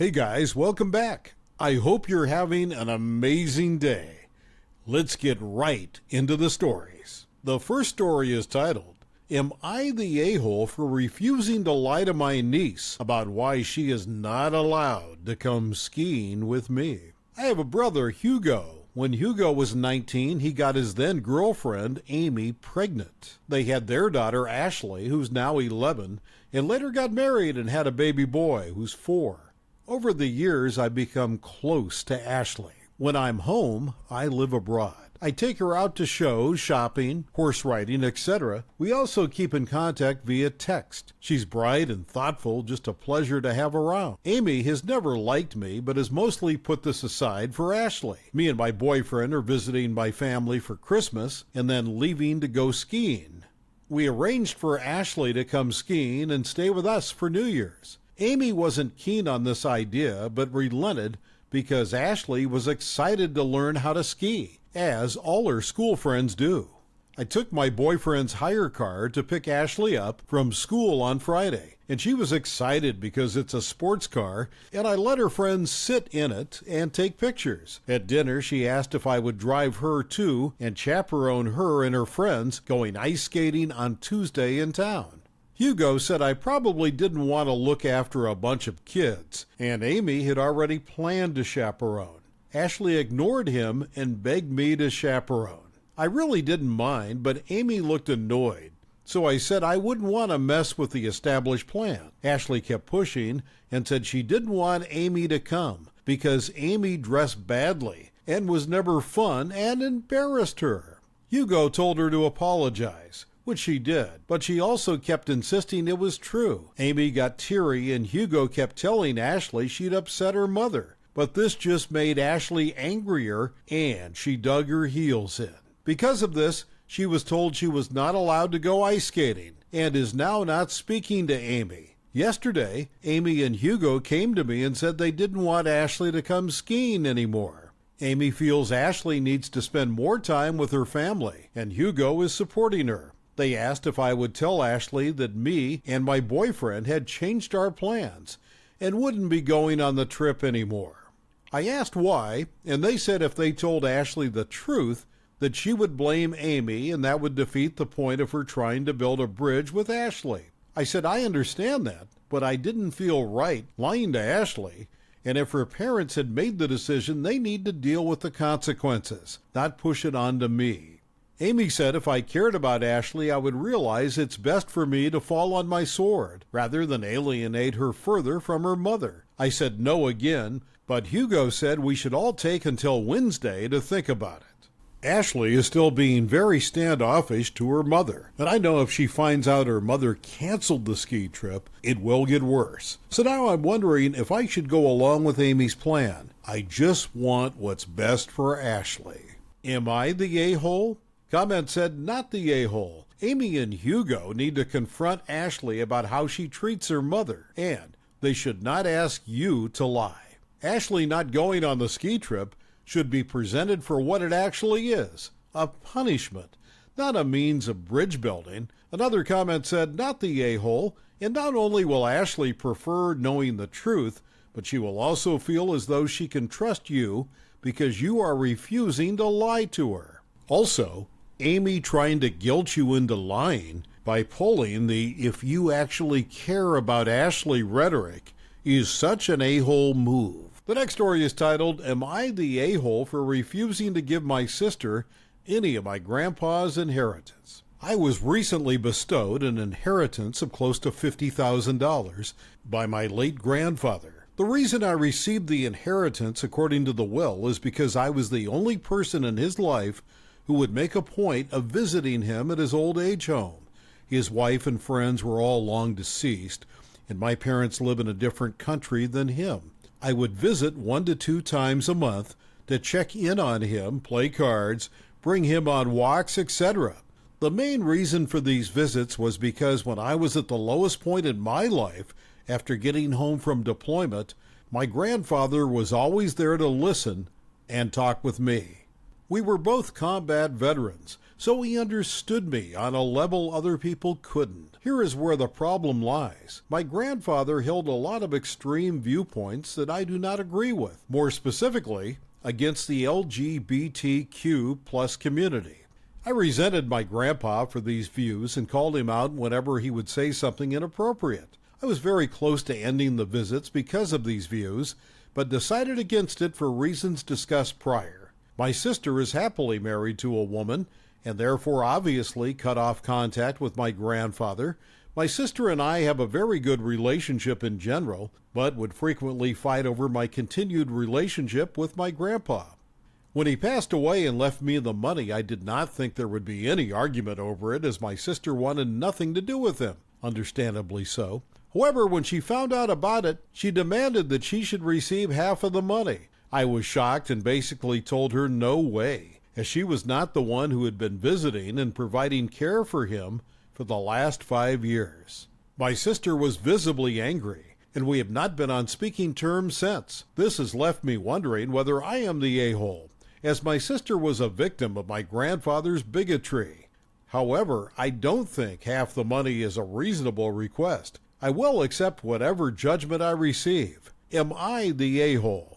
Hey guys, welcome back. I hope you're having an amazing day. Let's get right into the stories. The first story is titled, Am I the a-hole for refusing to lie to my niece about why she is not allowed to come skiing with me? I have a brother, Hugo. When Hugo was 19, he got his then girlfriend, Amy, pregnant. They had their daughter, Ashley, who's now 11, and later got married and had a baby boy who's 4. Over the years, I've become close to Ashley. When I'm home, I live abroad. I take her out to shows, shopping, horse riding, etc. We also keep in contact via text. She's bright and thoughtful, just a pleasure to have around. Amy has never liked me, but has mostly put this aside for Ashley. Me and my boyfriend are visiting my family for Christmas and then leaving to go skiing. We arranged for Ashley to come skiing and stay with us for New Year's. Amy wasn't keen on this idea, but relented because Ashley was excited to learn how to ski, as all her school friends do. I took my boyfriend's hire car to pick Ashley up from school on Friday, and she was excited because it's a sports car, and I let her friends sit in it and take pictures. At dinner, she asked if I would drive her too and chaperone her and her friends going ice skating on Tuesday in town. Hugo said I probably didn't want to look after a bunch of kids, and Amy had already planned to chaperone. Ashley ignored him and begged me to chaperone. I really didn't mind, but Amy looked annoyed, so I said I wouldn't want to mess with the established plan. Ashley kept pushing and said she didn't want Amy to come because Amy dressed badly and was never fun and embarrassed her. Hugo told her to apologize, which she did, but she also kept insisting it was true. Amy got teary and Hugo kept telling Ashley she'd upset her mother, but this just made Ashley angrier and she dug her heels in. Because of this, she was told she was not allowed to go ice skating and is now not speaking to Amy. Yesterday, Amy and Hugo came to me and said they didn't want Ashley to come skiing anymore. Amy feels Ashley needs to spend more time with her family, and Hugo is supporting her. They asked if I would tell Ashley that me and my boyfriend had changed our plans and wouldn't be going on the trip anymore. I asked why, and they said if they told Ashley the truth, that she would blame Amy and that would defeat the point of her trying to build a bridge with Ashley. I said I understand that, but I didn't feel right lying to Ashley, and if her parents had made the decision, they need to deal with the consequences, not push it on to me. Amy said if I cared about Ashley, I would realize it's best for me to fall on my sword rather than alienate her further from her mother. I said no again, but Hugo said we should all take until Wednesday to think about it. Ashley is still being very standoffish to her mother, and I know if she finds out her mother canceled the ski trip, it will get worse. So now I'm wondering if I should go along with Amy's plan. I just want what's best for Ashley. Am I the a-hole? Comment said, not the a-hole. Amy and Hugo need to confront Ashley about how she treats her mother, and they should not ask you to lie. Ashley not going on the ski trip should be presented for what it actually is, a punishment, not a means of bridge building. Another comment said, not the a-hole, and not only will Ashley prefer knowing the truth, but she will also feel as though she can trust you because you are refusing to lie to her. Also, Amy trying to guilt you into lying by pulling the if you actually care about Ashley rhetoric is such an a-hole move. The next story is titled, Am I the a-hole for refusing to give my sister any of my grandpa's inheritance? I was recently bestowed an inheritance of close to $50,000 by my late grandfather. The reason I received the inheritance according to the will is because I was the only person in his life who would make a point of visiting him at his old age home. His wife and friends were all long deceased, and my parents live in a different country than him. I would visit 1 to 2 times a month to check in on him, play cards, bring him on walks, etc. The main reason for these visits was because when I was at the lowest point in my life after getting home from deployment, my grandfather was always there to listen and talk with me. We were both combat veterans, so he understood me on a level other people couldn't. Here is where the problem lies. My grandfather held a lot of extreme viewpoints that I do not agree with. More specifically, against the LGBTQ plus community. I resented my grandpa for these views and called him out whenever he would say something inappropriate. I was very close to ending the visits because of these views, but decided against it for reasons discussed prior. My sister is happily married to a woman, and therefore obviously cut off contact with my grandfather. My sister and I have a very good relationship in general, but would frequently fight over my continued relationship with my grandpa. When he passed away and left me the money, I did not think there would be any argument over it, as my sister wanted nothing to do with him, understandably so. However, when she found out about it, she demanded that she should receive half of the money. I was shocked and basically told her no way, as she was not the one who had been visiting and providing care for him for the last 5 years. My sister was visibly angry, and we have not been on speaking terms since. This has left me wondering whether I am the a-hole, as my sister was a victim of my grandfather's bigotry. However, I don't think half the money is a reasonable request. I will accept whatever judgment I receive. Am I the a-hole?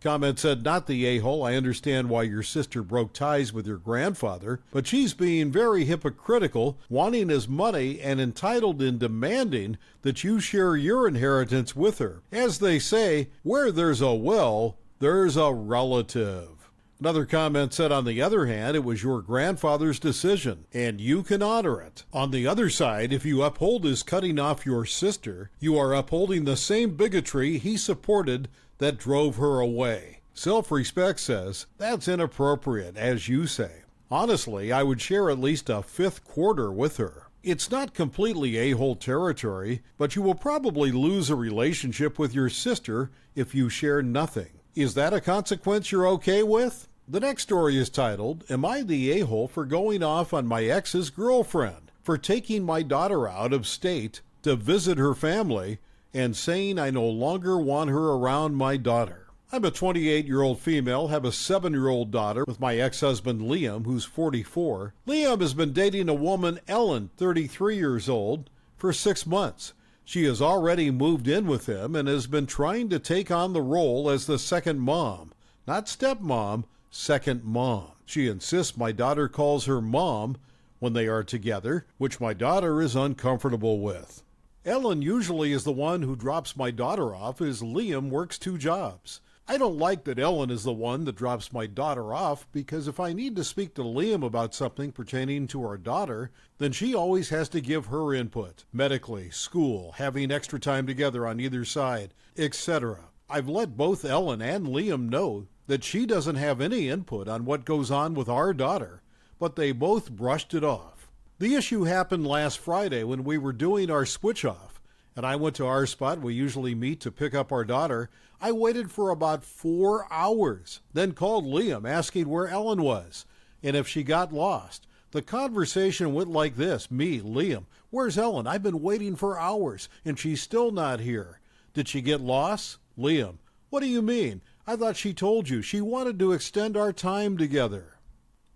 Comment said, not the a-hole. I understand why your sister broke ties with your grandfather, but she's being very hypocritical, wanting his money and entitled in demanding that you share your inheritance with her. As they say, where there's a will, there's a relative. Another comment said, on the other hand, it was your grandfather's decision, and you can honor it. On the other side, if you uphold his cutting off your sister, you are upholding the same bigotry he supported that drove her away. Self-respect says, that's inappropriate, as you say. Honestly, I would share at least a fifth quarter with her. It's not completely a-hole territory, but you will probably lose a relationship with your sister if you share nothing. Is that a consequence you're okay with? The next story is titled, Am I the a-hole for going off on my ex's girlfriend, for taking my daughter out of state to visit her family and saying I no longer want her around my daughter? I'm a 28-year-old female, have a 7-year-old daughter with my ex-husband Liam, who's 44. Liam has been dating a woman, Ellen, 33 years old, for 6 months. She has already moved in with him and has been trying to take on the role as the second mom. Not stepmom, second mom. She insists my daughter calls her mom when they are together, which my daughter is uncomfortable with. Ellen usually is the one who drops my daughter off, as Liam works 2 jobs. I don't like that Ellen is the one that drops my daughter off, because if I need to speak to Liam about something pertaining to our daughter, then she always has to give her input. Medically, school, having extra time together on either side, etc. I've let both Ellen and Liam know that she doesn't have any input on what goes on with our daughter, but they both brushed it off. The issue happened last Friday when we were doing our switch-off, and I went to our spot we usually meet to pick up our daughter. I waited for about 4 hours, then called Liam asking where Ellen was and if she got lost. The conversation went like this, me, Liam, where's Ellen? I've been waiting for hours and she's still not here. Did she get lost? Liam, what do you mean? I thought she told you she wanted to extend our time together.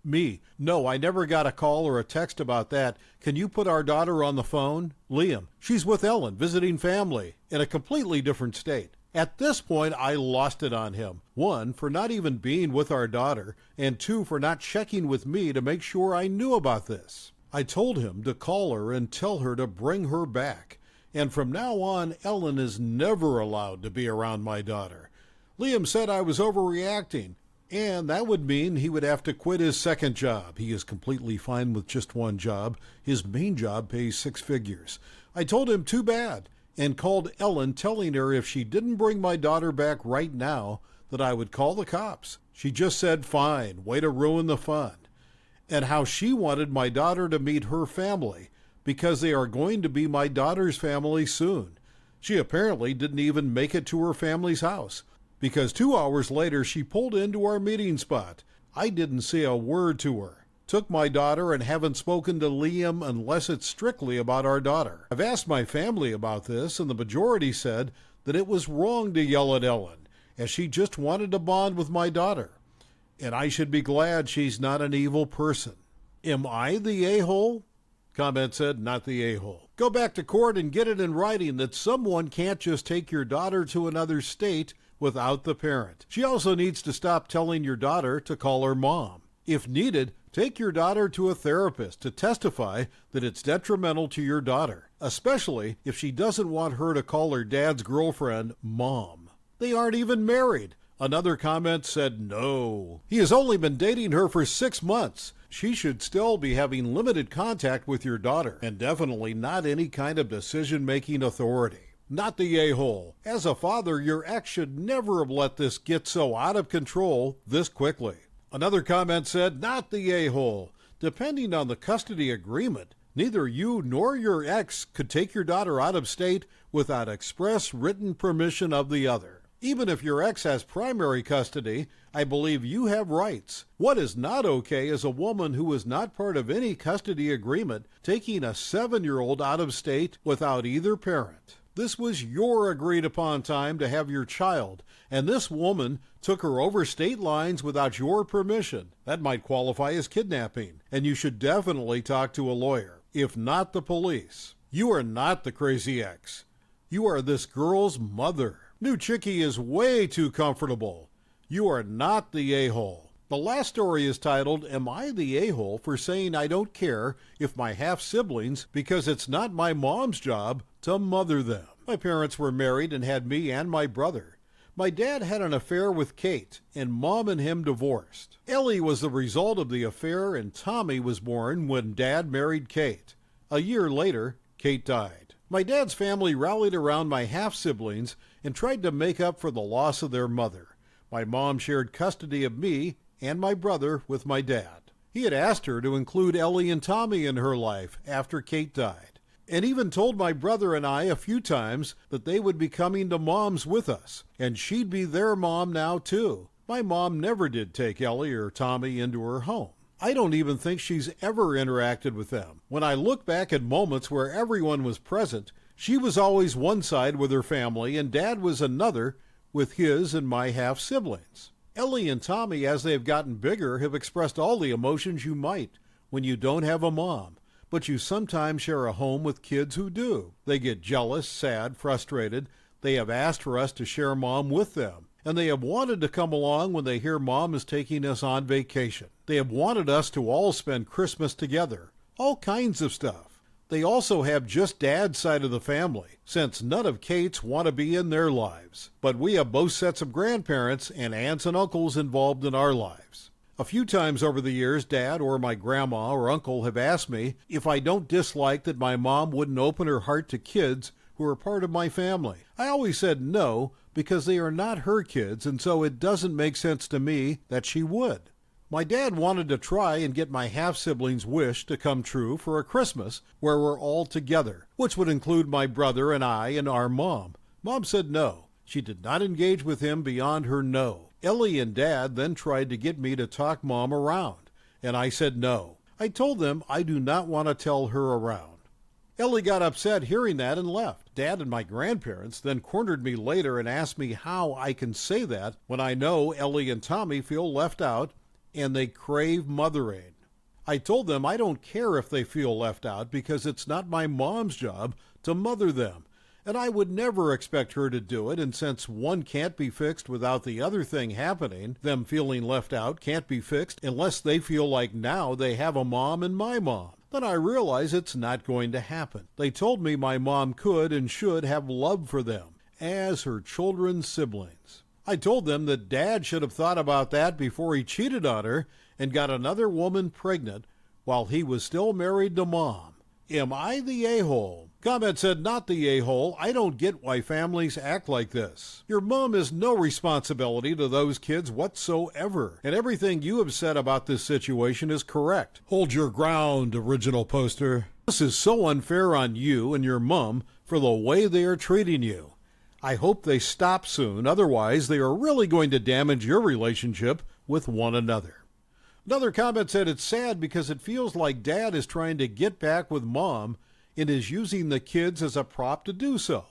Me, no, I never got a call or a text about that. Can you put our daughter on the phone? Liam, she's with Ellen, visiting family, in a completely different state. At this point, I lost it on him. 1, for not even being with our daughter, and 2, for not checking with me to make sure I knew about this. I told him to call her and tell her to bring her back. And from now on, Ellen is never allowed to be around my daughter. Liam said I was overreacting, and that would mean he would have to quit his second job. He is completely fine with just 1 job. His main job pays 6 figures. I told him too bad, and called Ellen, telling her if she didn't bring my daughter back right now, that I would call the cops. She just said, fine, way to ruin the fun. And how she wanted my daughter to meet her family, because they are going to be my daughter's family soon. She apparently didn't even make it to her family's house, because 2 hours later she pulled into our meeting spot. I didn't say a word to her. Took my daughter and haven't spoken to Liam unless it's strictly about our daughter. I've asked my family about this, and the majority said that it was wrong to yell at Ellen, as she just wanted to bond with my daughter. and I should be glad she's not an evil person. Am I the a-hole? Comment said, not the a-hole. Go back to court and get it in writing that someone can't just take your daughter to another state without the parent. She also needs to stop telling your daughter to call her mom. If needed, take your daughter to a therapist to testify that it's detrimental to your daughter, especially if she doesn't want her to call her dad's girlfriend mom. They aren't even married. Another comment said no. He has only been dating her for 6 months. She should still be having limited contact with your daughter, and definitely not any kind of decision-making authority. Not the a-hole. As a father, your ex should never have let this get so out of control this quickly. Another comment said, not the a-hole. Depending on the custody agreement, neither you nor your ex could take your daughter out of state without express written permission of the other. Even if your ex has primary custody, I believe you have rights. What is not okay is a woman who is not part of any custody agreement taking a 7-year-old out of state without either parent. This was your agreed upon time to have your child, and this woman took her over state lines without your permission. That might qualify as kidnapping, and you should definitely talk to a lawyer, if not the police. You are not the crazy ex. You are this girl's mother. New Chickie is way too comfortable. You are not the a-hole. The last story is titled, Am I the a-hole for saying I don't care if my half-siblings because it's not my mom's job to mother them? My parents were married and had me and my brother. My dad had an affair with Kate, and Mom and him divorced. Ellie was the result of the affair, and Tommy was born when Dad married Kate. A year later, Kate died. My dad's family rallied around my half-siblings and tried to make up for the loss of their mother. My mom shared custody of me and my brother with my dad. He had asked her to include Ellie and Tommy in her life after Kate died, and even told my brother and I a few times that they would be coming to Mom's with us, and she'd be their mom now too. My mom never did take Ellie or Tommy into her home. I don't even think she's ever interacted with them. When I look back at moments where everyone was present, she was always one side with her family and Dad was another with his and my half-siblings. Ellie and Tommy, as they've gotten bigger, have expressed all the emotions you might when you don't have a mom, but you sometimes share a home with kids who do. They get jealous, sad, frustrated. They have asked for us to share Mom with them, and they have wanted to come along when they hear Mom is taking us on vacation. They have wanted us to all spend Christmas together, all kinds of stuff. They also have just Dad's side of the family, since none of Kate's want to be in their lives. But we have both sets of grandparents and aunts and uncles involved in our lives. A few times over the years, Dad or my grandma or uncle have asked me if I don't dislike that my mom wouldn't open her heart to kids who are part of my family. I always said no, because they are not her kids, and so it doesn't make sense to me that she would. My dad wanted to try and get my half-siblings' wish to come true for a Christmas where we're all together, which would include my brother and I and our mom. Mom said no. She did not engage with him beyond her no. Ellie and Dad then tried to get me to talk Mom around, and I said no. I told them I do not want to tell her around. Ellie got upset hearing that and left. Dad and my grandparents then cornered me later and asked me how I can say that when I know Ellie and Tommy feel left out and they crave mothering. I told them I don't care if they feel left out because it's not my mom's job to mother them, and I would never expect her to do it, and since one can't be fixed without the other thing happening, them feeling left out can't be fixed unless they feel like now they have a mom and my mom. Then I realize it's not going to happen. They told me my mom could and should have love for them as her children's siblings. I told them that Dad should have thought about that before he cheated on her and got another woman pregnant while he was still married to Mom. Am I the a-hole? Comment said, not the a-hole. I don't get why families act like this. Your mom has no responsibility to those kids whatsoever, and everything you have said about this situation is correct. Hold your ground, original poster. This is so unfair on you and your mom for the way they are treating you. I hope they stop soon, otherwise they are really going to damage your relationship with one another. Another comment said it's sad because it feels like Dad is trying to get back with Mom and is using the kids as a prop to do so,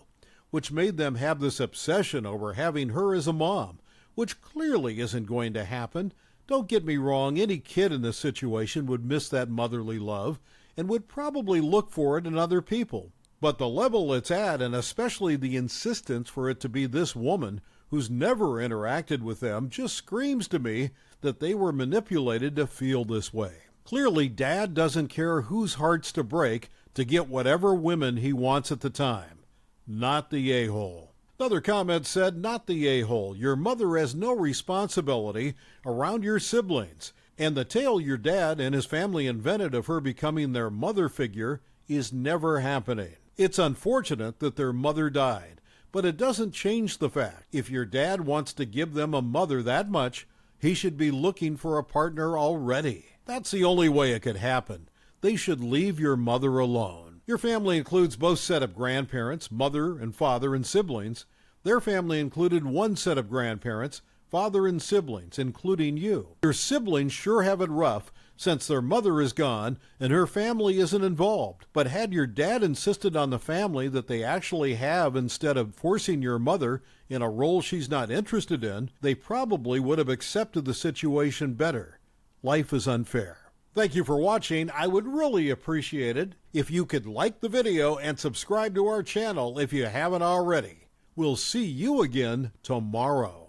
which made them have this obsession over having her as a mom, which clearly isn't going to happen Don't get me wrong, any kid in this situation would miss that motherly love and would probably look for it in other people. But the level it's at, and especially the insistence for it to be this woman who's never interacted with them, just screams to me that they were manipulated to feel this way. Clearly, Dad doesn't care whose hearts to break to get whatever women he wants at the time. Not the a-hole. Another comment said, not the a-hole. Your mother has no responsibility around your siblings, and the tale your dad and his family invented of her becoming their mother figure is never happening. It's unfortunate that their mother died, but it doesn't change the fact. If your dad wants to give them a mother that much, he should be looking for a partner already. That's the only way it could happen. They should leave your mother alone. Your family includes both set of grandparents, mother and father and siblings. Their family included one set of grandparents, father and siblings, including you. Your siblings sure have it rough since their mother is gone and her family isn't involved. But had your dad insisted on the family that they actually have instead of forcing your mother in a role she's not interested in, they probably would have accepted the situation better. Life is unfair. Thank you for watching. I would really appreciate it if you could like the video and subscribe to our channel if you haven't already. We'll see you again tomorrow.